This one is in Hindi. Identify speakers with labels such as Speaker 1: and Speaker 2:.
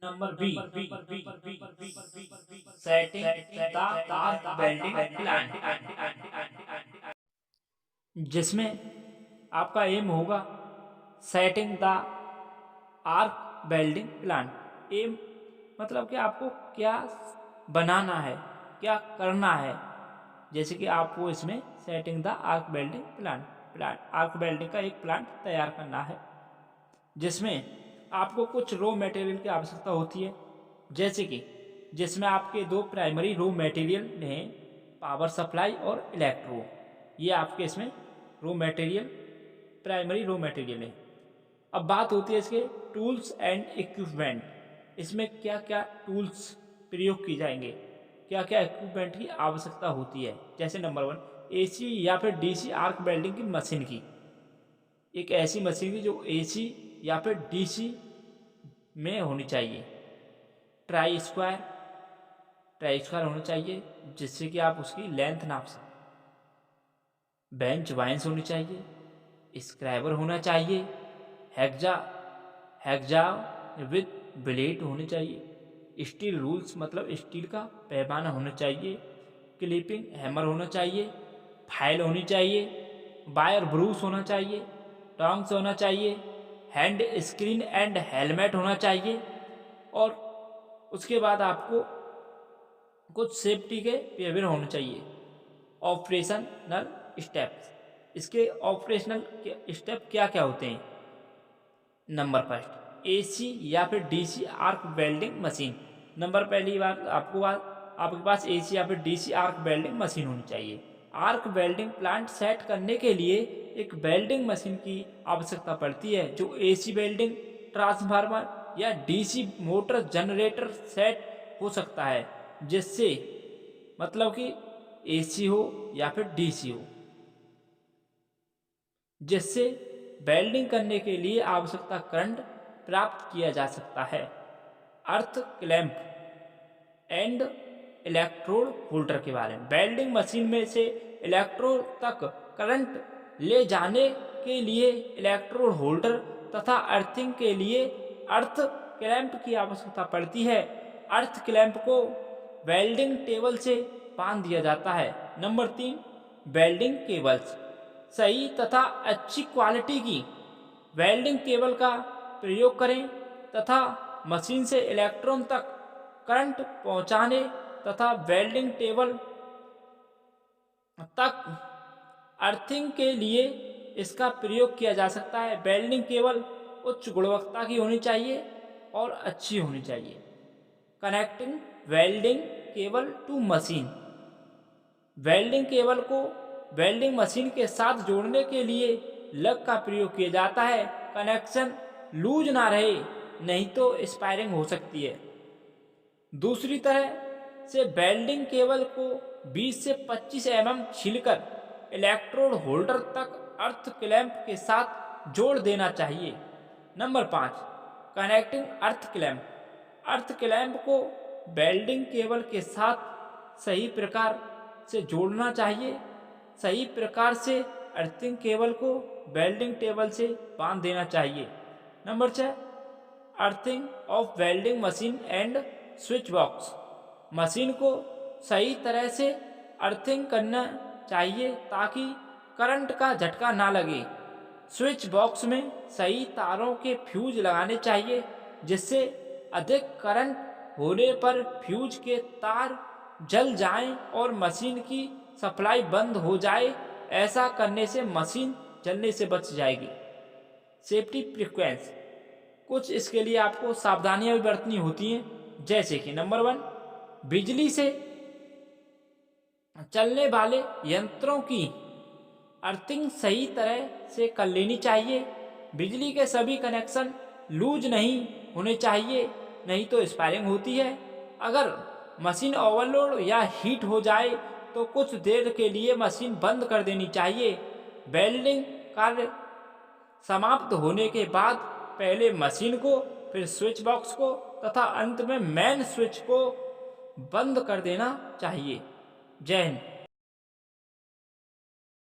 Speaker 1: Number B, setting the arc welding plan, जिसमें आपका एम होगा setting the arc welding plan. Aim मतलब कि आपको क्या बनाना है, क्या करना है। जैसे कि आपको इसमें setting the arc welding plan arc welding का एक प्लांट तैयार करना है, जिसमें आपको कुछ रॉ मटेरियल की आवश्यकता होती है। जैसे कि जिसमें आपके दो प्राइमरी रॉ मटेरियल हैं, पावर सप्लाई और इलेक्ट्रो। ये आपके इसमें raw material, primary raw material है। अब बात होती है इसके टूल्स एंड इक्विपमेंट। इसमें क्या क्या टूल्स प्रयोग की जाएंगे, क्या क्या इक्विपमेंट की आवश्यकता होती है। जैसे नंबर 1, एसी या फिर डीसी आर्क वेल्डिंग की मशीन की, एक ऐसी मशीन की जो एसी या फिर डीसी में होनी चाहिए। ट्राई स्क्वायर होना चाहिए, जिससे कि आप उसकी लेंथ नाप सकें। बेंच वाइंस होनी चाहिए, स्क्रैबर होना चाहिए, हेक्जा विद ब्लेड होनी चाहिए, स्टील रूल्स मतलब स्टील का पैमाना होना चाहिए, क्लिपिंग हैमर होना चाहिए, फाइल होनी चाहिए, वायर ब्रूस होना चाहिए, टॉन्ग्स होना चाहिए, हैंड स्क्रीन एंड हेलमेट होना चाहिए। और उसके बाद आपको कुछ सेफ्टी के बिहेवियर होने चाहिए। ऑपरेशनल स्टेप्स, इसके ऑपरेशनल स्टेप क्या क्या होते हैं। नंबर फर्स्ट, एसी या फिर DC arc welding machine. Number पहली बात आपके पास एसी या फिर डीसी आर्क वेल्डिंग मशीन होनी चाहिए। आर्क वेल्डिंग प्लांट सेट करने के लिए एक वेल्डिंग मशीन की आवश्यकता पड़ती है, जो एसी वेल्डिंग ट्रांसफार्मर या डीसी मोटर जनरेटर सेट हो सकता है, जिससे मतलब कि एसी हो या फिर डीसी हो, जिससे वेल्डिंग करने के लिए आवश्यकता करंट प्राप्त किया जा सकता है। अर्थ क्लैंप एंड इलेक्ट्रोड होल्डर के बारे में, वेल्डिंग मशीन में से इलेक्ट्रोड तक करंट ले जाने के लिए इलेक्ट्रोड होल्डर तथा अर्थिंग के लिए अर्थ क्लैंप की आवश्यकता पड़ती है। अर्थ क्लैंप को वेल्डिंग टेबल से बांध दिया जाता है। Number 3, welding cables. सही तथा अच्छी क्वालिटी की वेल्डिंग केबल का प्रयोग करें तथा मशीन से इलेक्ट्रॉन तक करंट पहुंचाने तथा वेल्डिंग टेबल तक अर्थिंग के लिए इसका प्रयोग किया जा सकता है। वेल्डिंग केबल उच्च गुणवत्ता की होनी चाहिए और अच्छी होनी चाहिए। Connecting welding cable to machine, welding cable को वेल्डिंग मशीन के साथ जोड़ने के लिए लग का प्रयोग किया जाता है। कनेक्शन लूज ना रहे, नहीं तो स्पायरिंग हो सकती है। दूसरी तरह से वेल्डिंग केबल को 20 से 25 mm छीलकर इलेक्ट्रोड होल्डर तक अर्थ क्लैंप के साथ जोड़ देना चाहिए। नंबर 5, कनेक्टिंग अर्थ क्लैंप। अर्थ क्लैंप को वेल्डिंग केबल के साथ सही प्रकार से जोड़ना चाहिए। सही प्रकार से अर्थिंग केबल को वेल्डिंग टेबल से बांध देना चाहिए। Number 6, earthing of welding machine and switch box. Machine को सही तरह से अर्थिंग करना चाहिए ताकि करंट का झटका ना लगे। स्विच बॉक्स में सही तारों के फ्यूज लगाने चाहिए, जिससे अधिक करंट होने पर फ्यूज के तार जल जाएं और मशीन की सप्लाई बंद हो जाए। ऐसा करने से मशीन जलने से बच जाएगी। सेफ्टी प्रिकॉशंस, कुछ इसके लिए आपको सावधानियां भी बरतनी होती हैं। जैसे कि नंबर 1, बिजली से चलने वाले यंत्रों की अर्थिंग सही तरह से कर लेनी चाहिए। बिजली के सभी कनेक्शन लूज नहीं होने चाहिए, नहीं तो स्पायरिंग होती है। अगर मशीन ओवरलोड या हीट हो जाए तो कुछ देर के लिए मशीन बंद कर देनी चाहिए। वेल्डिंग कार्य समाप्त होने के बाद पहले मशीन को, फिर स्विच बॉक्स को तथा अंत में मेन स्विच को बंद कर देना चाहिए। जय हिंद।